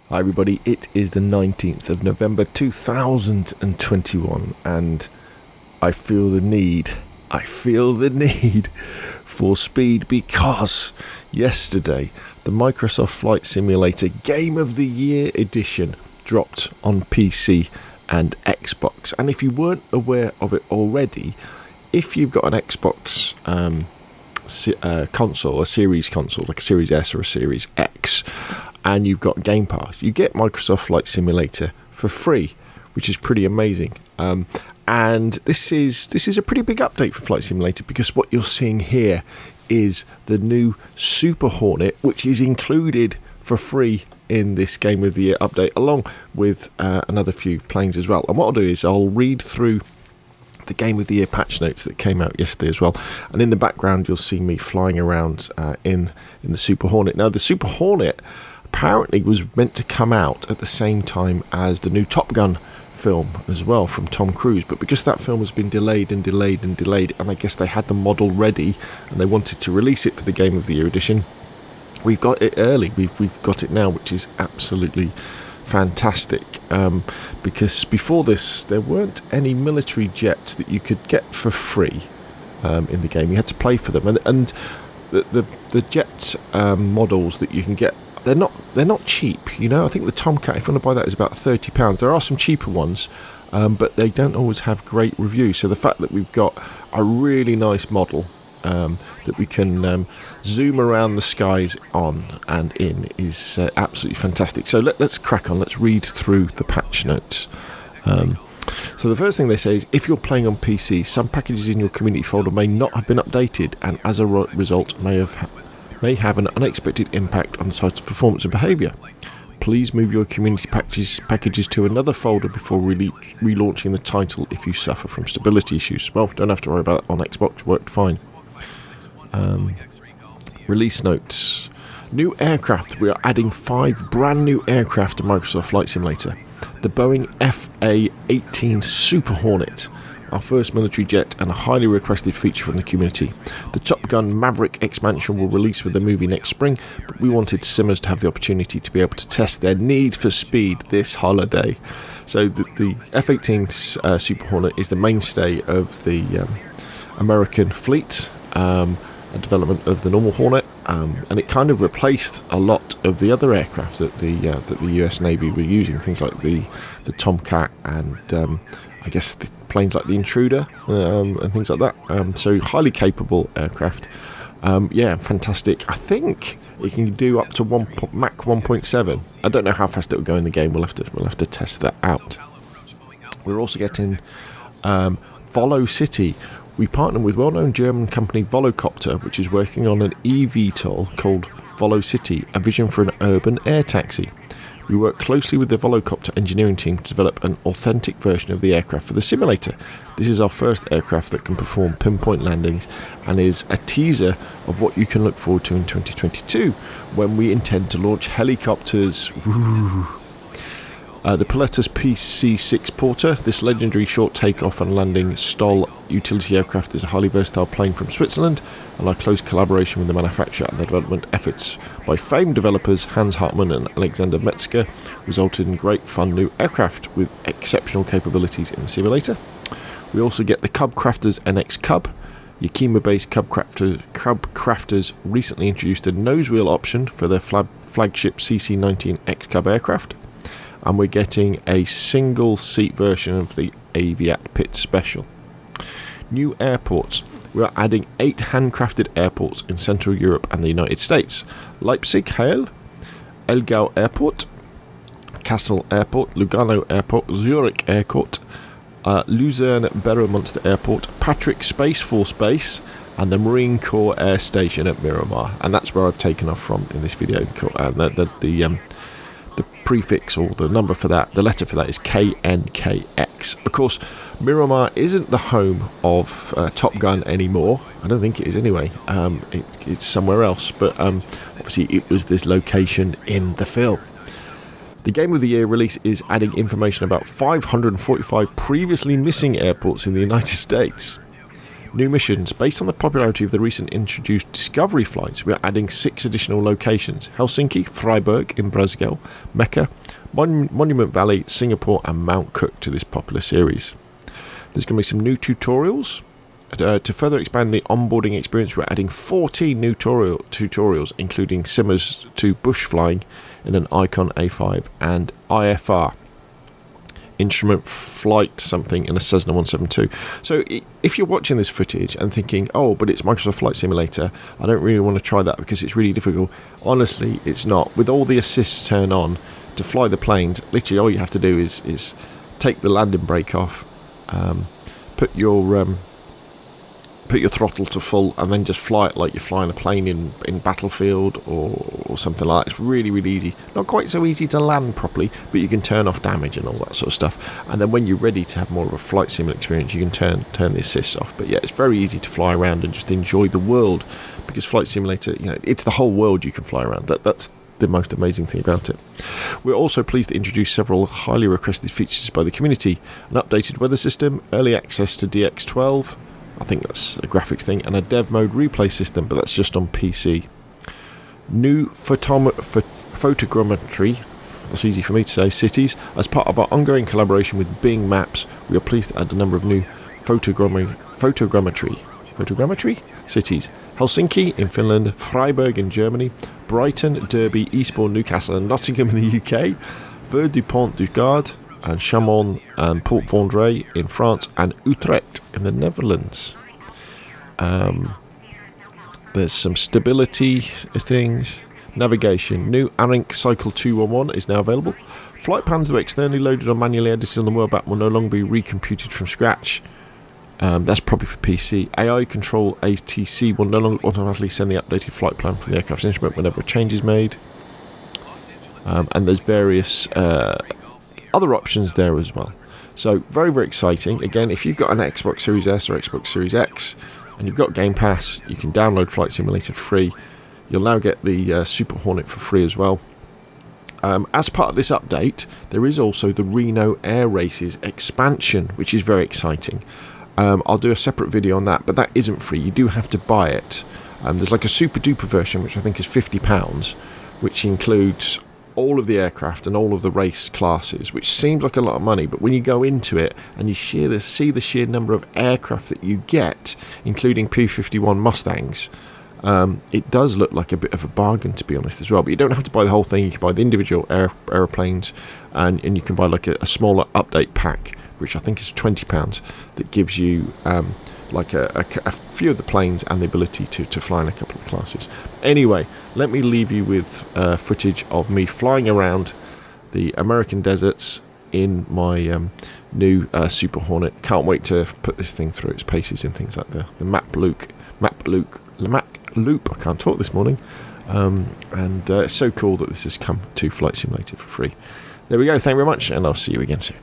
Hi everybody, it is the 19th of November 2021 and I feel the need for speed because yesterday the Microsoft Flight Simulator Game of the Year edition dropped on PC and Xbox. And if you weren't aware of it already, if you've got an Xbox console, a Series console, like a Series S or a Series X, and you've got Game Pass, you get Microsoft Flight Simulator for free, which is pretty amazing. And this is a pretty big update for Flight Simulator, because what you're seeing here is the new Super Hornet, which is included for free in this Game of the Year update, along with another few planes as well. And what I'll do is I'll read through the Game of the Year patch notes that came out yesterday as well, and in the background you'll see me flying around in the Super Hornet. Now, the Super Hornet apparently was meant to come out at the same time as the new Top Gun film as well from Tom Cruise, but because that film has been delayed, and I guess they had the model ready and they wanted to release it for the Game of the Year edition, we've got it early. We've got it now, which is absolutely fantastic, because before this there weren't any military jets that you could get for free in the game. You had to play for them, and the jet models that you can get, they're not cheap. You know, I think the Tomcat, if you want to buy that, is about £30. There are some cheaper ones, but they don't always have great reviews. So the fact that we've got a really nice model that we can zoom around the skies on and in is absolutely fantastic. So let's crack on. Let's read through the patch notes. So the first thing they say is, if you're playing on PC, some packages in your community folder may not have been updated, and as a result may have an unexpected impact on the title's performance and behaviour. Please move your community packages to another folder before relaunching the title if you suffer from stability issues. Well, don't have to worry about that on Xbox, worked fine. Release notes. New aircraft. We are adding 5 brand new aircraft to Microsoft Flight Simulator. The Boeing FA-18 Super Hornet, our first military jet and a highly requested feature from the community. The Top Gun Maverick expansion will release with the movie next spring, but we wanted Simmers to have the opportunity to be able to test their need for speed this holiday. So the F-18 Super Hornet is the mainstay of the American fleet, a development of the normal Hornet, and it kind of replaced a lot of the other aircraft that the US Navy were using, things like the Tomcat and I guess the planes like the Intruder and things like that. So highly capable aircraft. Fantastic. I think it can do up to Mach 1.7. I don't know how fast it will go in the game. We'll have to test that out. We're also getting Volo City. We partnered with well-known German company Volocopter, which is working on an eVTOL called Volo City, a vision for an urban air taxi. We work closely with the Volocopter engineering team to develop an authentic version of the aircraft for the simulator. This is our first aircraft that can perform pinpoint landings and is a teaser of what you can look forward to in 2022, when we intend to launch helicopters. The Pilatus PC-6 Porter. This legendary short takeoff and landing STOL utility aircraft is a highly versatile plane from Switzerland, and our close collaboration with the manufacturer and the development efforts by famed developers Hans Hartmann and Alexander Metzger resulted in great fun new aircraft with exceptional capabilities in the simulator. We also get the Cub Crafters NX Cub. Yakima-based Cub Crafters recently introduced a nose wheel option for their flagship CC-19X Cub aircraft. And we're getting a single seat version of the Aviat Pit Special. New airports. We are adding 8 handcrafted airports in Central Europe and the United States. Leipzig Halle, Elgau Airport, Kassel Airport, Lugano Airport, Zurich Airport, Luzerne Beromünster Airport, Patrick Space Force Base, and the Marine Corps Air Station at Miramar. And that's where I've taken off from in this video. The prefix or the number for that, the letter for that is KNKX. Of course, Miramar isn't the home of Top Gun anymore. I don't think it is anyway. It's somewhere else, but obviously it was this location in the film. The Game of the Year release is adding information about 545 previously missing airports in the United States. New missions. Based on the popularity of the recent introduced Discovery flights, we are adding 6 additional locations: Helsinki, Freiburg in Brazil, Mecca, Monument Valley, Singapore and Mount Cook to this popular series. There's going to be some new tutorials. To further expand the onboarding experience, we're adding 14 new tutorials, including simmers to bush flying in an Icon A5 and IFR, instrument flight something, in a Cessna 172. So if you're watching this footage and thinking, oh, but it's Microsoft Flight Simulator, I don't really want to try that because it's really difficult. Honestly, it's not. With all the assists turned on to fly the planes, literally all you have to do is take the landing brake off, put your throttle to full, and then just fly it like you're flying a plane in Battlefield or something like that. It's really, really easy. Not quite so easy to land properly, but you can turn off damage and all that sort of stuff. And then when you're ready to have more of a flight sim experience, you can turn the assists off. But yeah, it's very easy to fly around and just enjoy the world, because Flight Simulator, it's the whole world you can fly around. That's the most amazing thing about it. We're also pleased to introduce several highly requested features by the community: an updated weather system, early access to DX12, I think that's a graphics thing, and a dev mode replay system, but that's just on PC. New photogrammetry, that's easy for me to say, cities. As part of our ongoing collaboration with Bing Maps, we are pleased to add a number of new photogrammetry cities. Helsinki in Finland, Freiburg in Germany, Brighton, Derby, Eastbourne, Newcastle and Nottingham in the UK, Veur du Pont du Gard, and Chamonix and Port Vendrée in France, and Utrecht in the Netherlands. There's some stability things. Navigation. New Arinc Cycle 211 is now available. Flight plans that were externally loaded or manually edited on the world map will no longer be recomputed from scratch. That's probably for PC. AI Control ATC will no longer automatically send the updated flight plan for the aircraft's instrument whenever a change is made. And there's various other options there as well. So very, very exciting. Again, if you've got an Xbox Series S or Xbox Series X and you've got Game Pass, you can download Flight Simulator free. You'll now get the Super Hornet for free as well. As part of this update, there is also the Reno Air Races expansion, which is very exciting. I'll do a separate video on that, but that isn't free. You do have to buy it. There's like a super duper version, which I think is £50, which includes all of the aircraft and all of the race classes, which seems like a lot of money, but when you go into it and you see the sheer number of aircraft that you get, including P-51 Mustangs, it does look like a bit of a bargain, to be honest, as well. But you don't have to buy the whole thing. You can buy the individual aeroplanes, and you can buy like a smaller update pack, which I think is £20, that gives you like a few of the planes and the ability to fly in a couple of classes. Anyway, let me leave you with footage of me flying around the American deserts in my new Super Hornet. Can't wait to put this thing through its paces in things like the map loop. I can't talk this morning. And it's so cool that this has come to Flight Simulator for free. There we go. Thank you very much, and I'll see you again soon.